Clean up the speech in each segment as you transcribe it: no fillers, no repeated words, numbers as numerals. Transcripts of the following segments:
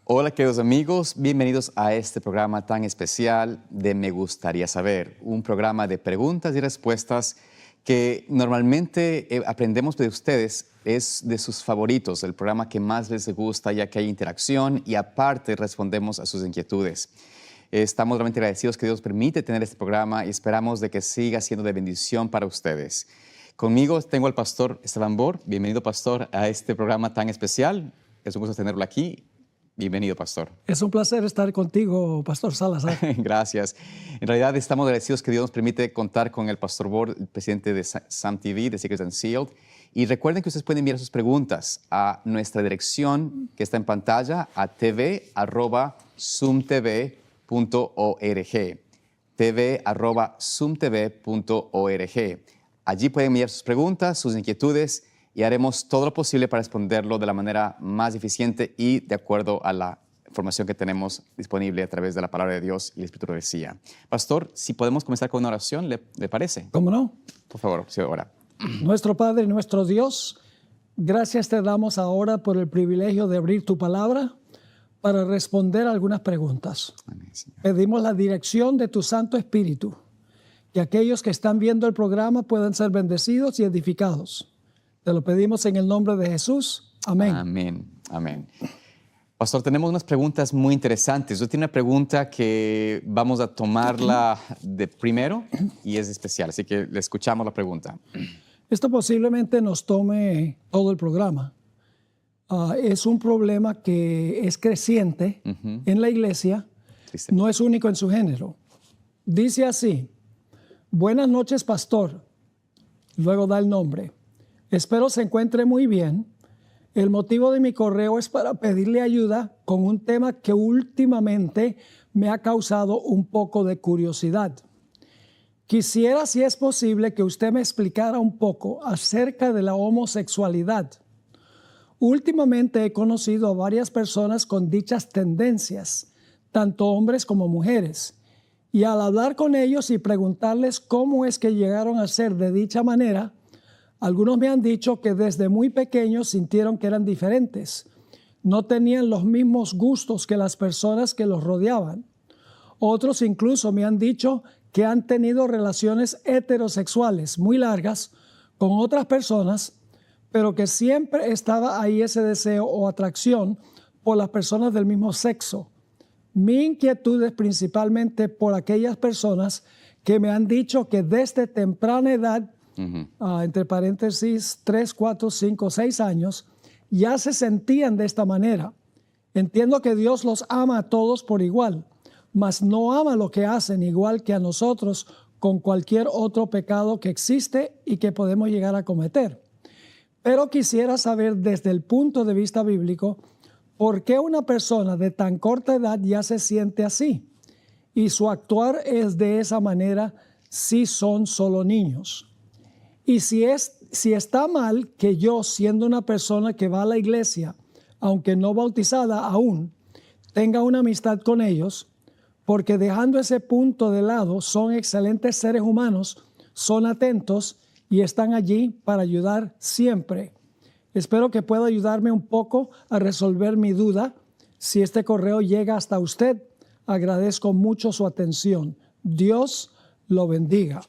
Hola queridos amigos, bienvenidos a este programa tan especial de Me Gustaría Saber, un programa de preguntas y respuestas que normalmente aprendemos de ustedes, es de sus favoritos, el programa que más les gusta ya que hay interacción y aparte respondemos a sus inquietudes. Estamos realmente agradecidos que Dios permite tener este programa y esperamos de que siga siendo de bendición para ustedes. Conmigo tengo al pastor Esteban Bor. Bienvenido, pastor, a este programa tan especial. Es un gusto tenerlo aquí. Bienvenido, pastor. Es un placer estar contigo, pastor Salazar. Gracias. En realidad estamos agradecidos que Dios nos permite contar con el pastor Bor, el presidente de SAM TV, de Secrets Unsealed. Y recuerden que ustedes pueden enviar sus preguntas a nuestra dirección que está en pantalla, a tv@zoomtv.org. tv@zoomtv.org. Allí pueden enviar sus preguntas, sus inquietudes, y haremos todo lo posible para responderlo de la manera más eficiente y de acuerdo a la información que tenemos disponible a través de la palabra de Dios y la Escritura decía. Pastor, si podemos comenzar con una oración, ¿le parece? ¿Cómo no? Por favor, sí, ora. Nuestro Padre, nuestro Dios, gracias te damos ahora por el privilegio de abrir tu palabra para responder algunas preguntas. Amén, Señor. Pedimos la dirección de tu Santo Espíritu, que aquellos que están viendo el programa puedan ser bendecidos y edificados. Te lo pedimos en el nombre de Jesús. Amén. Amén. Amén. Pastor, tenemos unas preguntas muy interesantes. Usted tiene una pregunta que vamos a tomarla de primero y es especial, así que le escuchamos la pregunta. Esto posiblemente nos tome todo el programa. Es un problema que es creciente en la iglesia, Triste. no es único en su género. Dice así: buenas noches, pastor. Luego da el nombre. Espero se encuentre muy bien. El motivo de mi correo es para pedirle ayuda con un tema que últimamente me ha causado un poco de curiosidad. Quisiera, si es posible, que usted me explicara un poco acerca de la homosexualidad. Últimamente he conocido a varias personas con dichas tendencias, tanto hombres como mujeres, y al hablar con ellos y preguntarles cómo es que llegaron a ser de dicha manera, algunos me han dicho que desde muy pequeños sintieron que eran diferentes. No tenían los mismos gustos que las personas que los rodeaban. Otros incluso me han dicho que han tenido relaciones heterosexuales muy largas con otras personas, pero que siempre estaba ahí ese deseo o atracción por las personas del mismo sexo. Mi inquietud es principalmente por aquellas personas que me han dicho que desde temprana edad, entre paréntesis 3, 4, 5, 6 años, ya se sentían de esta manera. Entiendo que Dios los ama a todos por igual, mas no ama lo que hacen igual que a nosotros con cualquier otro pecado que existe y que podemos llegar a cometer. Pero quisiera saber desde el punto de vista bíblico, ¿por qué una persona de tan corta edad ya se siente así? Y su actuar es de esa manera si son solo niños. Y si está mal que yo, siendo una persona que va a la iglesia, aunque no bautizada aún, tenga una amistad con ellos, porque dejando ese punto de lado, son excelentes seres humanos, son atentos y están allí para ayudar siempre. Espero que pueda ayudarme un poco a resolver mi duda. Si este correo llega hasta usted, agradezco mucho su atención. Dios lo bendiga.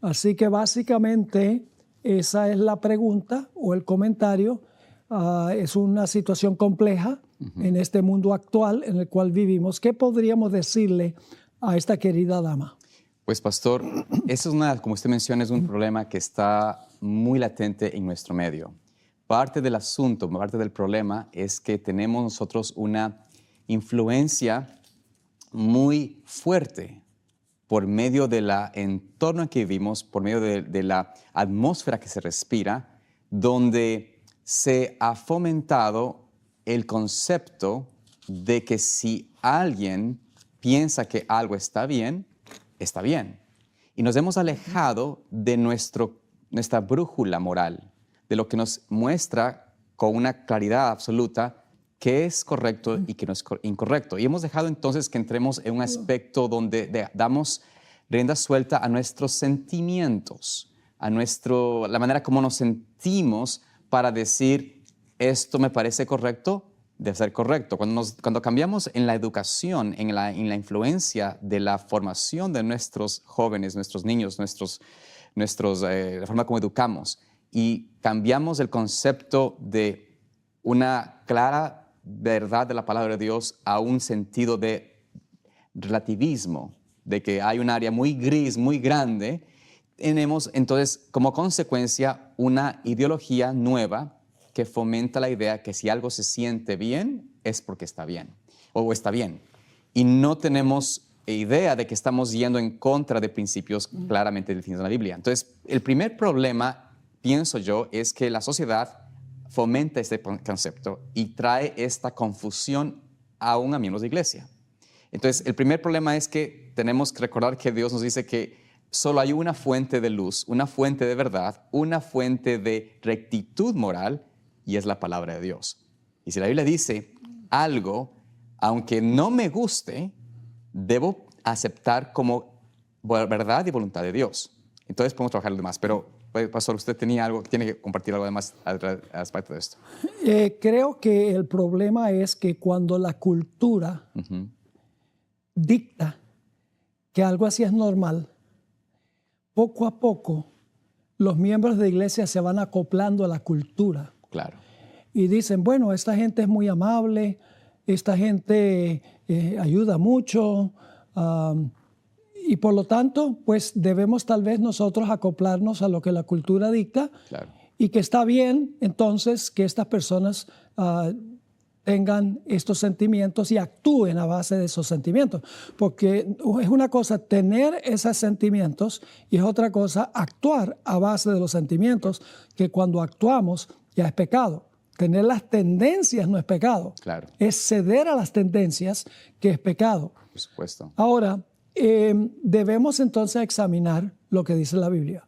Así que básicamente esa es la pregunta o el comentario. Es una situación compleja en este mundo actual en el cual vivimos. ¿Qué podríamos decirle a esta querida dama? Pues, pastor, eso es como usted menciona, es un problema que está muy latente en nuestro medio. Parte del asunto, parte del problema es que tenemos nosotros una influencia muy fuerte por medio del entorno en que vivimos, por medio de la atmósfera que se respira, donde se ha fomentado el concepto de que si alguien piensa que algo está bien, está bien. Y nos hemos alejado de nuestra brújula moral, de lo que nos muestra con una claridad absoluta qué es correcto y qué no es incorrecto. Y hemos dejado entonces que entremos en un aspecto donde damos rienda suelta a nuestros sentimientos, a la manera como nos sentimos para decir, esto me parece correcto de ser correcto. Cuando cambiamos en la educación, en la influencia de la formación de nuestros jóvenes, nuestros niños, la forma como educamos, y cambiamos el concepto de una clara verdad de la palabra de Dios a un sentido de relativismo, de que hay un área muy gris, muy grande, tenemos entonces como consecuencia una ideología nueva que fomenta la idea que si algo se siente bien es porque está bien o está bien. Y no tenemos idea de que estamos yendo en contra de principios claramente definidos en la Biblia. Entonces, el primer problema, pienso yo, es que la sociedad fomenta este concepto y trae esta confusión aún a miembros de iglesia. Entonces, el primer problema es que tenemos que recordar que Dios nos dice que solo hay una fuente de luz, una fuente de verdad, una fuente de rectitud moral, y es la palabra de Dios. Y si la Biblia dice algo, aunque no me guste, debo aceptar como verdad y voluntad de Dios. Entonces podemos trabajar lo demás. Pero, pastor, usted tenía algo, tiene que compartir algo más al respecto de esto. Creo que el problema es que cuando la cultura dicta que algo así es normal, poco a poco los miembros de la iglesia se van acoplando a la cultura. Claro. Y dicen, bueno, esta gente es muy amable, esta gente ayuda mucho, y por lo tanto, pues debemos tal vez nosotros acoplarnos a lo que la cultura dicta. Claro. Y que está bien entonces que estas personas tengan estos sentimientos y actúen a base de esos sentimientos. Porque es una cosa tener esos sentimientos y es otra cosa actuar a base de los sentimientos, que cuando actuamos ya es pecado. Tener las tendencias no es pecado. Claro. Es ceder a las tendencias que es pecado. Por supuesto. Ahora, debemos entonces examinar lo que dice la Biblia.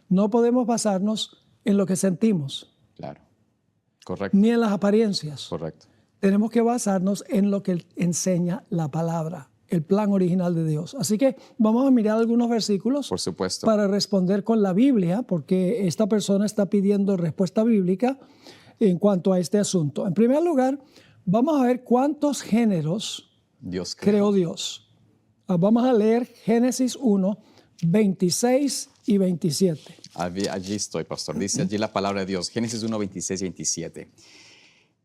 No podemos basarnos en lo que sentimos. Claro. Correcto. Ni en las apariencias. Correcto. Tenemos que basarnos en lo que enseña la palabra, el plan original de Dios. Así que vamos a mirar algunos versículos. Por supuesto. Para responder con la Biblia, porque esta persona está pidiendo respuesta bíblica en cuanto a este asunto. En primer lugar, vamos a ver cuántos géneros Dios creó Dios. Vamos a leer Génesis 1, 26 y 27. Allí estoy, pastor. Dice allí la palabra de Dios, Génesis 1, 26 y 27.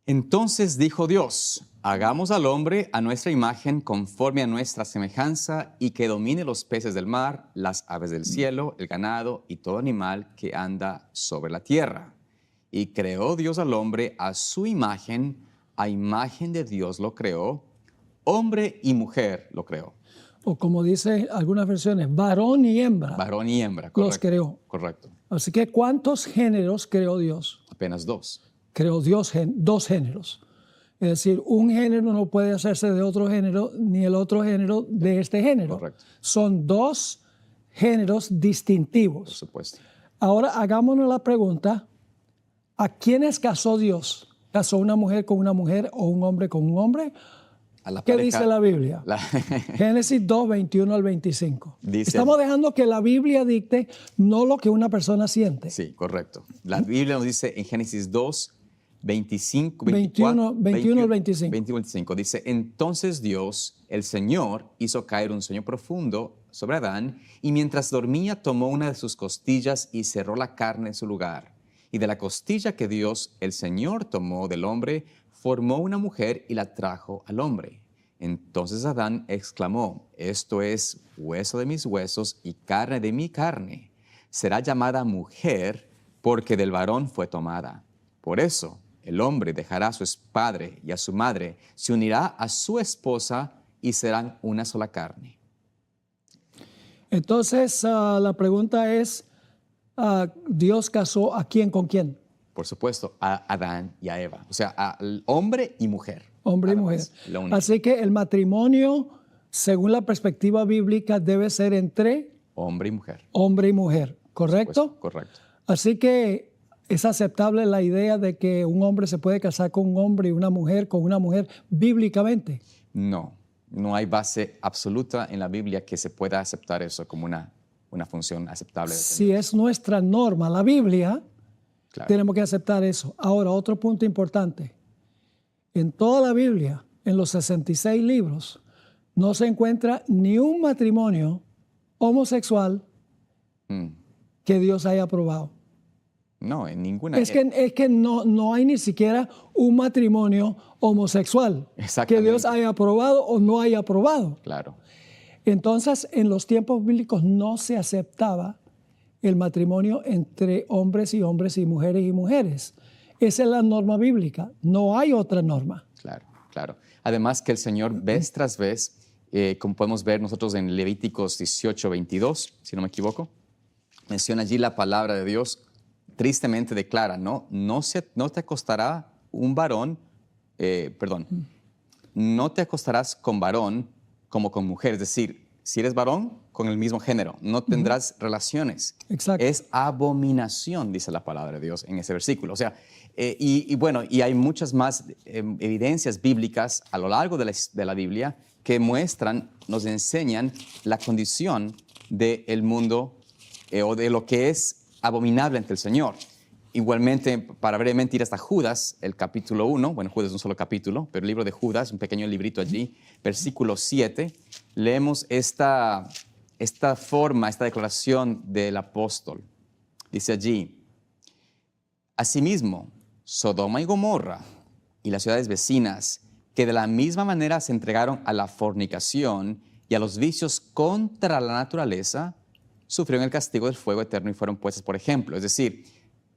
Entonces dijo Dios, hagamos al hombre a nuestra imagen conforme a nuestra semejanza y que domine los peces del mar, las aves del cielo, el ganado y todo animal que anda sobre la tierra. Y creó Dios al hombre a su imagen, a imagen de Dios lo creó, hombre y mujer lo creó. O como dice algunas versiones, varón y hembra. Varón y hembra, correcto. Los creó. Correcto. Así que, ¿cuántos géneros creó Dios? Apenas dos. Creó Dios dos géneros. Es decir, un género no puede hacerse de otro género, ni el otro género de este género. Correcto. Son dos géneros distintivos. Por supuesto. Ahora, hagámonos la pregunta, ¿a quiénes casó Dios? ¿Casó una mujer con una mujer o un hombre con un hombre? ¿Qué dice la Biblia? Génesis 2, 21 al 25. Estamos dejando que la Biblia dicte, no lo que una persona siente. Sí, correcto. La Biblia nos dice en Génesis 2, 21 al 25. Dice, entonces Dios, el Señor, hizo caer un sueño profundo sobre Adán, y mientras dormía tomó una de sus costillas y cerró la carne en su lugar. Y de la costilla que Dios, el Señor, tomó del hombre, formó una mujer y la trajo al hombre. Entonces Adán exclamó, esto es hueso de mis huesos y carne de mi carne. Será llamada mujer porque del varón fue tomada. Por eso el hombre dejará a su padre y a su madre, se unirá a su esposa y serán una sola carne. Entonces la pregunta es, ¿Dios casó a quién con quién? Por supuesto, a Adán y a Eva. O sea, al hombre y mujer. Hombre y mujer. Así que el matrimonio, según la perspectiva bíblica, debe ser entre hombre y mujer. Hombre y mujer, ¿correcto? Correcto. Así que es aceptable la idea de que un hombre se puede casar con un hombre y una mujer con una mujer bíblicamente. No hay base absoluta en la Biblia que se pueda aceptar eso como una función aceptable. Si es nuestra norma, la Biblia, claro, tenemos que aceptar eso. Ahora, otro punto importante. en toda la Biblia, en los 66 libros, no se encuentra ni un matrimonio homosexual que Dios haya aprobado. No, en ninguna. Es que no hay ni siquiera un matrimonio homosexual que Dios haya aprobado o no haya aprobado. Claro. Entonces, en los tiempos bíblicos no se aceptaba el matrimonio entre hombres y hombres y mujeres. Esa es la norma bíblica. No hay otra norma. Claro, claro. Además que el Señor vez tras vez, como podemos ver nosotros en Levíticos 18:22, si no me equivoco, menciona allí la palabra de Dios, tristemente declara, no te acostará un varón, no te acostarás con varón como con mujer, es decir, si eres varón, con el mismo género, no tendrás relaciones. Exacto. Es abominación, dice la palabra de Dios en ese versículo. O sea, y hay muchas más evidencias bíblicas a lo largo de la Biblia que nos enseñan la condición del mundo o de lo que es abominable ante el Señor. Igualmente, para brevemente ir hasta Judas, el capítulo 1, bueno, Judas es un solo capítulo, pero el libro de Judas, un pequeño librito allí, versículo 7, leemos esta declaración del apóstol. Dice allí, asimismo, Sodoma y Gomorra y las ciudades vecinas, que de la misma manera se entregaron a la fornicación y a los vicios contra la naturaleza, sufrieron el castigo del fuego eterno y fueron puestas por ejemplo. Es decir,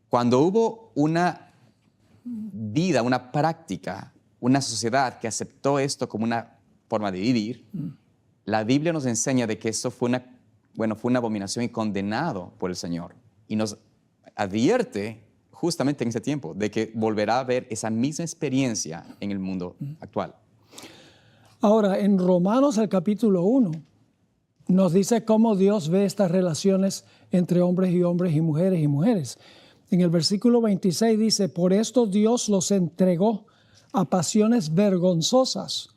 cuando hubo una vida, una práctica, una sociedad que aceptó esto como una forma de vivir, la Biblia nos enseña de que esto fue una abominación y condenado por el Señor. Y nos advierte justamente en ese tiempo de que volverá a haber esa misma experiencia en el mundo actual. Ahora, en Romanos el capítulo 1, nos dice cómo Dios ve estas relaciones entre hombres y hombres y mujeres. En el versículo 26 dice, por esto Dios los entregó a pasiones vergonzosas,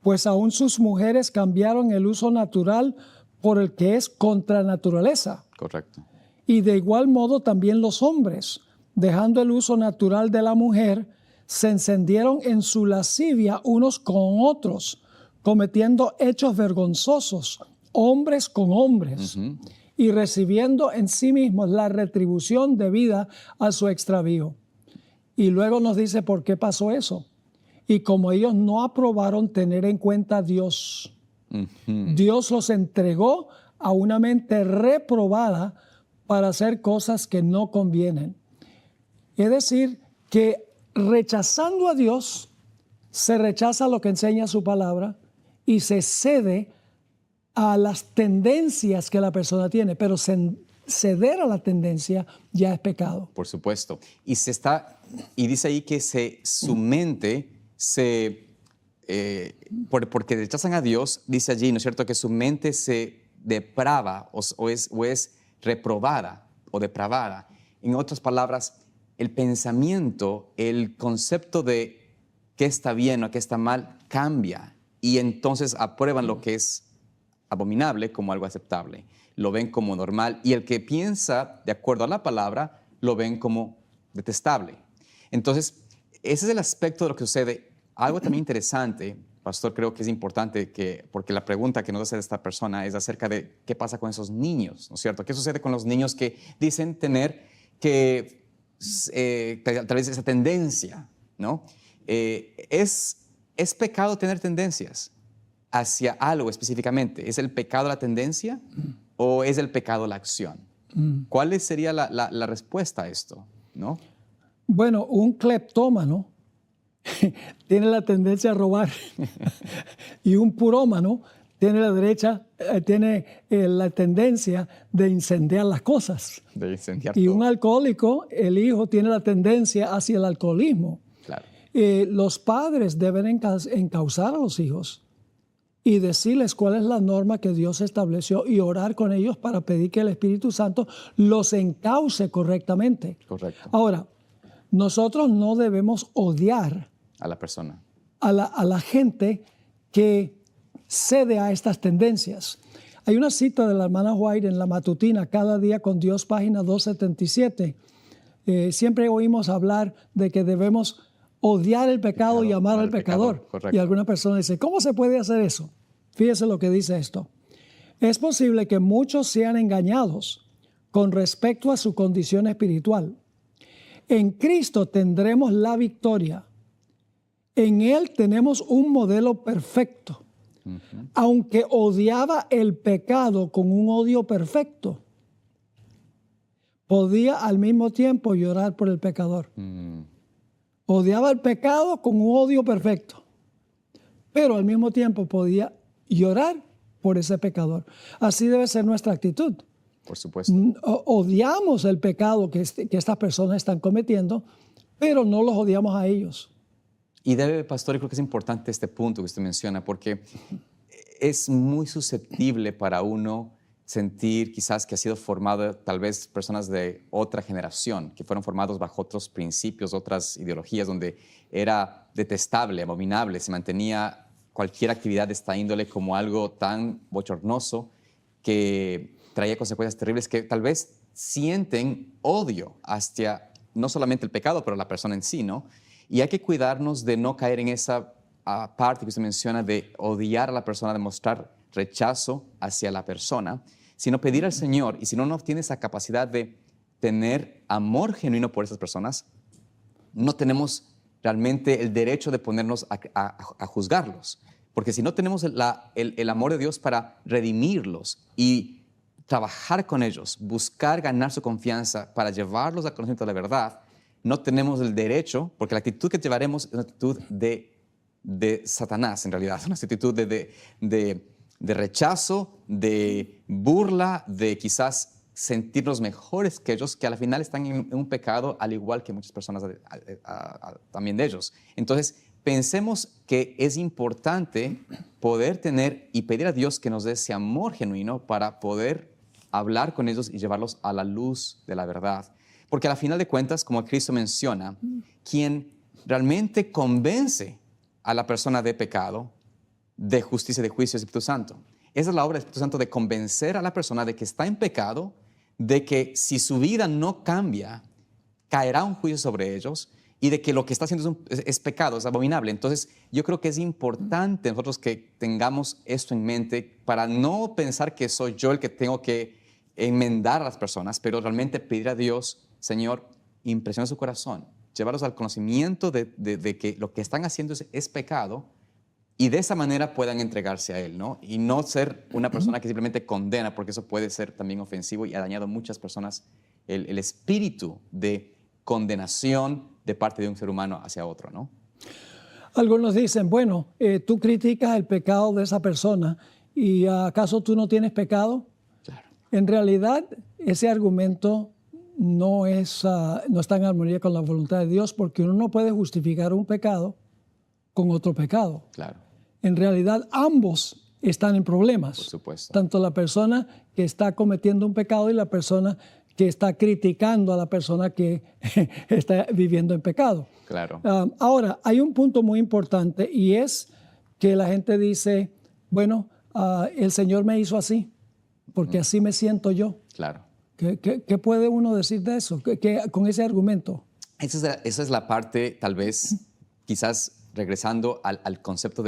pues aún sus mujeres cambiaron el uso natural por el que es contra naturaleza. Correcto. Y de igual modo también los hombres, dejando el uso natural de la mujer, se encendieron en su lascivia unos con otros, cometiendo hechos vergonzosos, hombres con hombres, y recibiendo en sí mismos la retribución debida a su extravío. Y luego nos dice por qué pasó eso. Y como ellos no aprobaron tener en cuenta a Dios, Dios los entregó a una mente reprobada para hacer cosas que no convienen. Es decir, que rechazando a Dios, se rechaza lo que enseña su palabra y se cede a las tendencias que la persona tiene, pero ceder a la tendencia ya es pecado. Por supuesto. Y dice ahí que su mente porque rechazan a Dios, dice allí, ¿no es cierto?, que su mente se deprava o es reprobada o depravada. En otras palabras, el pensamiento, el concepto de qué está bien o qué está mal cambia y entonces aprueban lo que es abominable como algo aceptable. Lo ven como normal y el que piensa de acuerdo a la palabra lo ven como detestable. Entonces, ese es el aspecto de lo que sucede. Algo también interesante, pastor, creo que es importante porque la pregunta que nos hace esta persona es acerca de qué pasa con esos niños, ¿no es cierto? ¿Qué sucede con los niños que dicen tener tal vez esa tendencia, ¿no? ¿Es pecado tener tendencias hacia algo específicamente? ¿Es el pecado la tendencia o es el pecado la acción? ¿Cuál sería la respuesta a esto, no? Bueno, un cleptómano tiene la tendencia a robar y un purómano tiene la tendencia de incendiar las cosas. De incendiar y todo. Un alcohólico, el hijo, tiene la tendencia hacia el alcoholismo. Claro. Los padres deben encauzar a los hijos y decirles cuál es la norma que Dios estableció y orar con ellos para pedir que el Espíritu Santo los encauce correctamente. Correcto. Ahora, nosotros no debemos odiar A la persona. a la gente que cede a estas tendencias. Hay una cita de la hermana White en la matutina, Cada día con Dios, página 277. Siempre oímos hablar de que debemos odiar el pecado y amar al el pecador, pecador. correcto. Y alguna persona dice, ¿cómo se puede hacer eso? Fíjese lo que dice esto. Es posible que muchos sean engañados con respecto a su condición espiritual. En Cristo tendremos la victoria. En Él tenemos un modelo perfecto. Aunque odiaba el pecado con un odio perfecto, podía al mismo tiempo llorar por el pecador. Odiaba el pecado con un odio perfecto, pero al mismo tiempo podía llorar por ese pecador. Así debe ser nuestra actitud. Por supuesto. Odiamos el pecado que estas personas están cometiendo, pero no los odiamos a ellos. Y pastor, yo creo que es importante este punto que usted menciona, porque es muy susceptible para uno sentir quizás que ha sido formado tal vez personas de otra generación, que fueron formados bajo otros principios, otras ideologías, donde era detestable, abominable, se mantenía cualquier actividad de esta índole como algo tan bochornoso que traía consecuencias terribles, que tal vez sienten odio hacia no solamente el pecado, pero la persona en sí, ¿no? Y hay que cuidarnos de no caer en esa parte que usted menciona de odiar a la persona, de mostrar rechazo hacia la persona, sino pedir al Señor. Y si no tiene esa capacidad de tener amor genuino por esas personas, no tenemos realmente el derecho de ponernos a juzgarlos. Porque si no tenemos el amor de Dios para redimirlos y trabajar con ellos, buscar ganar su confianza para llevarlos al conocimiento de la verdad, no tenemos el derecho, porque la actitud que llevaremos es una actitud de Satanás, en realidad, una actitud de rechazo, de burla, de quizás sentirnos mejores que ellos, que al final están en un pecado, al igual que muchas personas también de ellos. Entonces, pensemos que es importante poder tener y pedir a Dios que nos dé ese amor genuino para poder hablar con ellos y llevarlos a la luz de la verdad. Porque al final de cuentas, como Cristo menciona, quien realmente convence a la persona de pecado, de justicia, de juicio, es el Espíritu Santo. Esa es la obra del Espíritu Santo, de convencer a la persona de que está en pecado, de que si su vida no cambia, caerá un juicio sobre ellos y de que lo que está haciendo es pecado, es abominable. Entonces, yo creo que es importante nosotros que tengamos esto en mente para no pensar que soy yo el que tengo que enmendar a las personas, pero realmente pedir a Dios, Señor, impresiona su corazón, llevarlos al conocimiento de que lo que están haciendo es pecado y de esa manera puedan entregarse a Él, ¿no? Y no ser una persona que simplemente condena, porque eso puede ser también ofensivo y ha dañado a muchas personas el espíritu de condenación de parte de un ser humano hacia otro, ¿no? Algunos dicen, bueno, tú criticas el pecado de esa persona y ¿acaso tú no tienes pecado? Claro. En realidad, ese argumento no está en armonía con la voluntad de Dios, porque uno no puede justificar un pecado con otro pecado. Claro. En realidad, ambos están en problemas. Por supuesto. Tanto la persona que está cometiendo un pecado y la persona que está criticando a la persona que está viviendo en pecado. Claro. Ahora, hay un punto muy importante y es que la gente dice, bueno, el Señor me hizo así, porque así me siento yo. Claro. ¿Qué puede uno decir de eso con ese argumento? Esa es la parte, tal vez, quizás regresando al concepto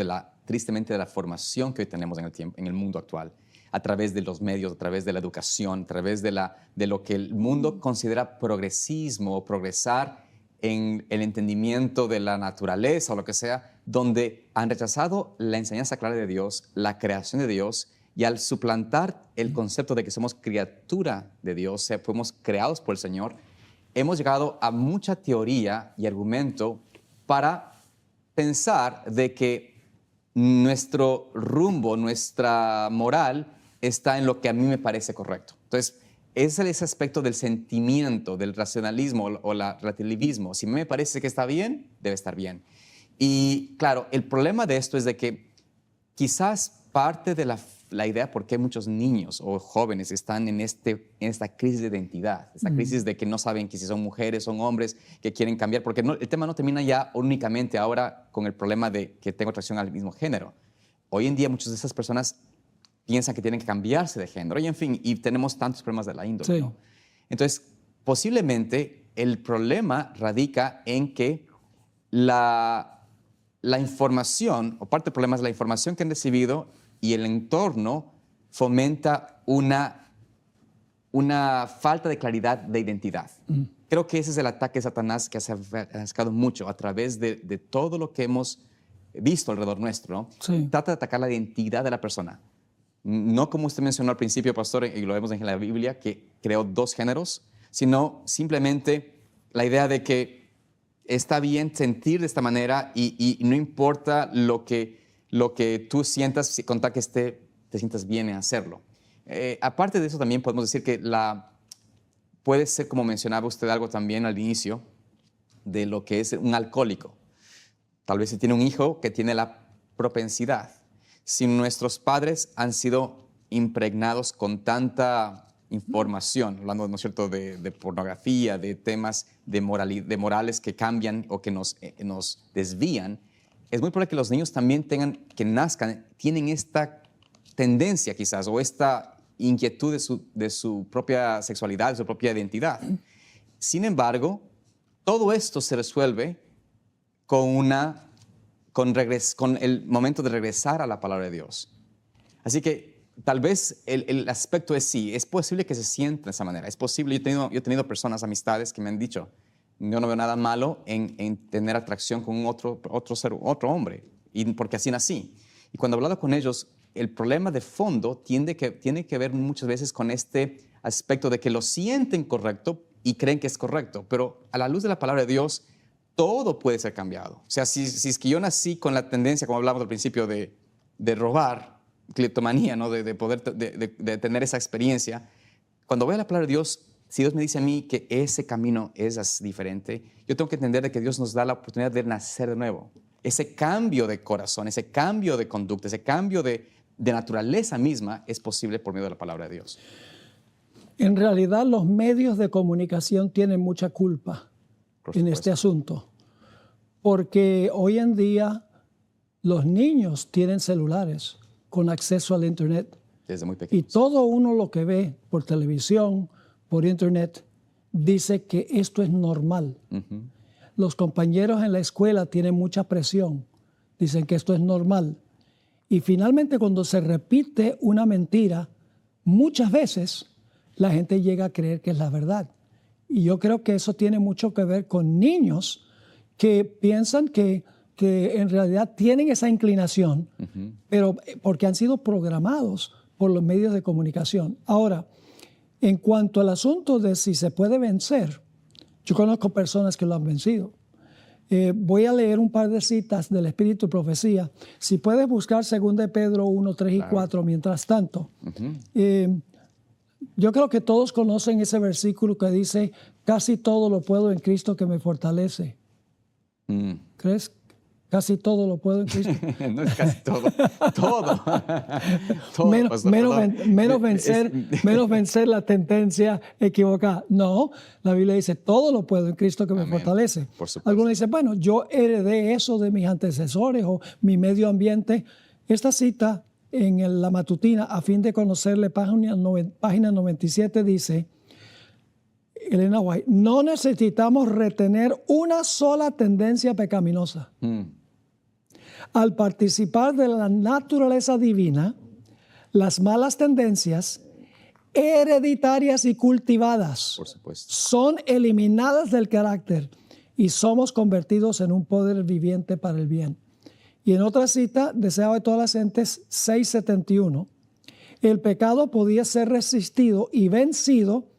tristemente, de la formación que hoy tenemos en el mundo actual, a través de los medios, a través de la educación, a través de lo que el mundo considera progresismo o progresar en el entendimiento de la naturaleza o lo que sea, donde han rechazado la enseñanza clara de Dios, la creación de Dios, y al suplantar el concepto de que somos criatura de Dios, fuimos creados por el Señor, hemos llegado a mucha teoría y argumento para pensar de que nuestro rumbo, nuestra moral está en lo que a mí me parece correcto. Entonces, ese es ese aspecto del sentimiento, del racionalismo o el relativismo. Si me parece que está bien, debe estar bien. Y claro, el problema de esto es de que quizás parte de la idea por qué muchos niños o jóvenes están en esta crisis de identidad, esta crisis de que no saben que si son mujeres, son hombres, que quieren cambiar, porque el tema no termina ya únicamente ahora con el problema de que tengo atracción al mismo género. Hoy en día muchas de esas personas piensan que tienen que cambiarse de género y en fin, y tenemos tantos problemas de la índole, Sí. ¿no? Entonces, posiblemente el problema radica en que la información, o parte del problema es la información que han recibido y el entorno fomenta una falta de claridad de identidad. Creo que ese es el ataque de Satanás que se ha sacado mucho a través de todo lo que hemos visto alrededor nuestro, ¿no? Sí. Trata de atacar la identidad de la persona. No como usted mencionó al principio, pastor, y lo vemos en la Biblia, que creó dos géneros, sino simplemente la idea de que está bien sentir de esta manera y no importa lo que tú sientas, con tal que te sientas bien en hacerlo. Aparte de eso, también podemos decir que puede ser, como mencionaba usted algo también al inicio, de lo que es un alcohólico. Tal vez si tiene un hijo que tiene la propensidad. Si nuestros padres han sido impregnados con tanta información, hablando, ¿no es cierto?, de pornografía, de temas de morales que cambian o que nos desvían, es muy probable que los niños también tienen esta tendencia quizás o esta inquietud de su propia sexualidad, de su propia identidad. Sin embargo, todo esto se resuelve con el momento de regresar a la palabra de Dios. Así que tal vez el aspecto es sí, es posible que se sienta de esa manera. Es posible, yo he tenido personas, amistades que me han dicho, yo no veo nada malo en tener atracción con otro hombre, porque así nací. Y cuando he hablado con ellos, el problema de fondo tiene que ver muchas veces con este aspecto de que lo sienten correcto y creen que es correcto, pero a la luz de la palabra de Dios, todo puede ser cambiado. O sea, si es que yo nací con la tendencia, como hablamos al principio, de robar, cleptomanía, ¿no? de poder de tener esa experiencia, cuando voy a la palabra de Dios, si Dios me dice a mí que ese camino es diferente, yo tengo que entender de que Dios nos da la oportunidad de nacer de nuevo. Ese cambio de corazón, ese cambio de conducta, ese cambio de naturaleza misma es posible por medio de la palabra de Dios. En realidad, los medios de comunicación tienen mucha culpa en este asunto, porque hoy en día los niños tienen celulares con acceso al Internet. Desde muy pequeños. Y todo uno lo que ve por televisión, por Internet, dice que esto es normal. Uh-huh. Los compañeros en la escuela tienen mucha presión, dicen que esto es normal. Y finalmente, cuando se repite una mentira, muchas veces la gente llega a creer que es la verdad. Y yo creo que eso tiene mucho que ver con niños que piensan que en realidad tienen esa inclinación, uh-huh, pero porque han sido programados por los medios de comunicación. Ahora, en cuanto al asunto de si se puede vencer, yo conozco personas que lo han vencido. Voy a leer un par de citas del Espíritu y Profecía. Si puedes buscar 2 de Pedro 1, 3 y 4 mientras tanto. Uh-huh. Yo creo que todos conocen ese versículo que dice, casi todo lo puedo en Cristo que me fortalece. ¿Crees? Casi todo lo puedo en Cristo. No es casi todo. Todo. Menos vencer la tendencia equivocada. No, la Biblia dice, todo lo puedo en Cristo que me fortalece. Algunos dicen, bueno, yo heredé eso de mis antecesores o mi medio ambiente. Esta cita en la matutina, a fin de conocerle, página 97, dice, Elena White, no necesitamos retener una sola tendencia pecaminosa. Al participar de la naturaleza divina, las malas tendencias hereditarias y cultivadas, por supuesto, son eliminadas del carácter y somos convertidos en un poder viviente para el bien. Y en otra cita, Deseo de todas las gentes, 6:71, el pecado podía ser resistido y vencido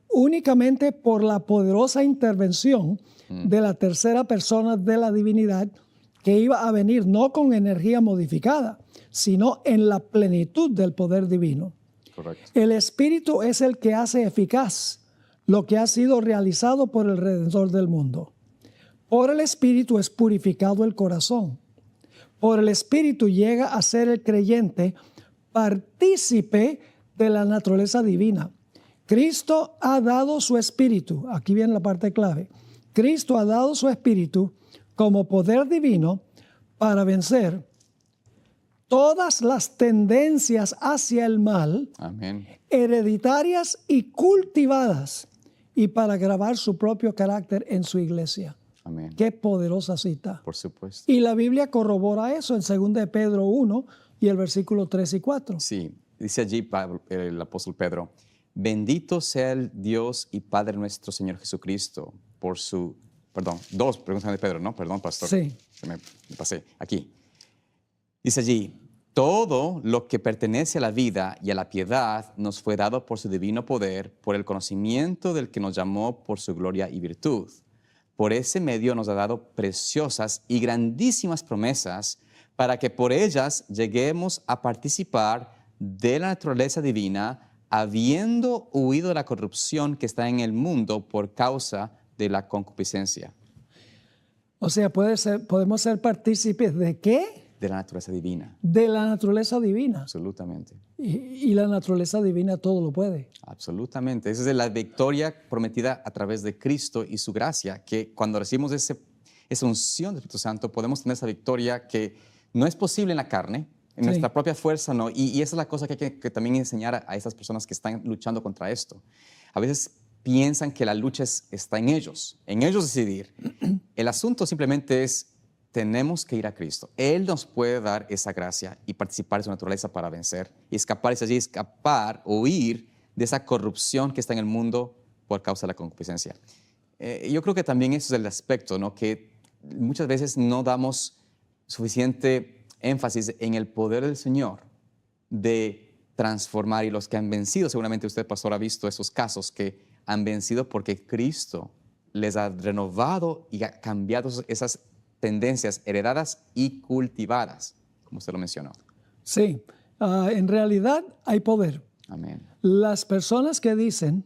únicamente por la poderosa intervención de la tercera persona de la divinidad, que iba a venir no con energía modificada, sino en la plenitud del poder divino. Correcto. El Espíritu es el que hace eficaz lo que ha sido realizado por el Redentor del mundo. Por el Espíritu es purificado el corazón. Por el Espíritu llega a ser el creyente partícipe de la naturaleza divina. Cristo ha dado su Espíritu, aquí viene la parte clave, Cristo ha dado su Espíritu como poder divino para vencer todas las tendencias hacia el mal, amén, hereditarias y cultivadas, y para grabar su propio carácter en su iglesia. Amén. Qué poderosa cita. Por supuesto. Y la Biblia corrobora eso en 2 de Pedro 1 y el versículo 3 y 4. Sí, dice allí el apóstol Pedro, bendito sea el Dios y Padre nuestro Señor Jesucristo por su, perdón, dos preguntas de Pedro, ¿no? Perdón, pastor. Sí. Se me pasé. Aquí. Dice allí, todo lo que pertenece a la vida y a la piedad nos fue dado por su divino poder, por el conocimiento del que nos llamó por su gloria y virtud. Por ese medio nos ha dado preciosas y grandísimas promesas para que por ellas lleguemos a participar de la naturaleza divina, habiendo huido de la corrupción que está en el mundo por causa de la concupiscencia. O sea, podemos ser partícipes ¿de qué? De la naturaleza divina. De la naturaleza divina. Absolutamente. Y la naturaleza divina todo lo puede. Absolutamente. Esa es la victoria prometida a través de Cristo y su gracia, que cuando recibimos esa unción del Espíritu Santo podemos tener esa victoria que no es posible en la carne, en Sí. nuestra propia fuerza, no. Y esa es la cosa que hay que también enseñar a esas personas que están luchando contra esto. A veces piensan que la lucha está en ellos decidir. El asunto simplemente es, tenemos que ir a Cristo. Él nos puede dar esa gracia y participar de su naturaleza para vencer y escapar, huir de esa corrupción que está en el mundo por causa de la concupiscencia. Yo creo que también eso es el aspecto, ¿no? Que muchas veces no damos suficiente énfasis en el poder del Señor de transformar, y los que han vencido, seguramente usted, pastor, ha visto esos casos que han vencido porque Cristo les ha renovado y ha cambiado esas tendencias heredadas y cultivadas, como usted lo mencionó. Sí, en realidad hay poder. Amén. Las personas que dicen,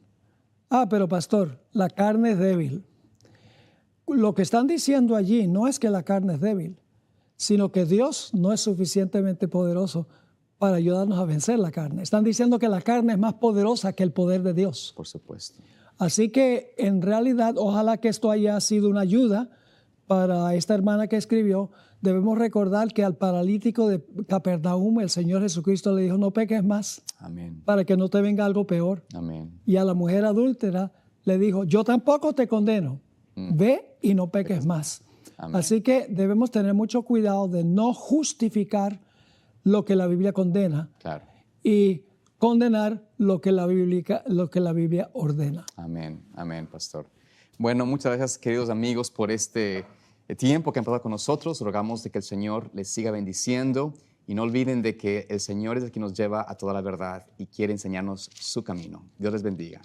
pero pastor, la carne es débil. Lo que están diciendo allí no es que la carne es débil, sino que Dios no es suficientemente poderoso para ayudarnos a vencer la carne. Están diciendo que la carne es más poderosa que el poder de Dios. Por supuesto. Así que en realidad, ojalá que esto haya sido una ayuda para esta hermana que escribió. Debemos recordar que al paralítico de Capernaum el Señor Jesucristo le dijo, no peques más, Amén. para que no te venga algo peor. Amén. Y a la mujer adúltera le dijo, yo tampoco te condeno, ve y no peques más. Amén. Así que debemos tener mucho cuidado de no justificar lo que la Biblia condena Claro. y condenar lo que la Biblia ordena. Amén. Amén, pastor. Bueno, muchas gracias, queridos amigos, por este tiempo que han pasado con nosotros. Rogamos de que el Señor les siga bendiciendo y no olviden de que el Señor es el que nos lleva a toda la verdad y quiere enseñarnos su camino. Dios les bendiga.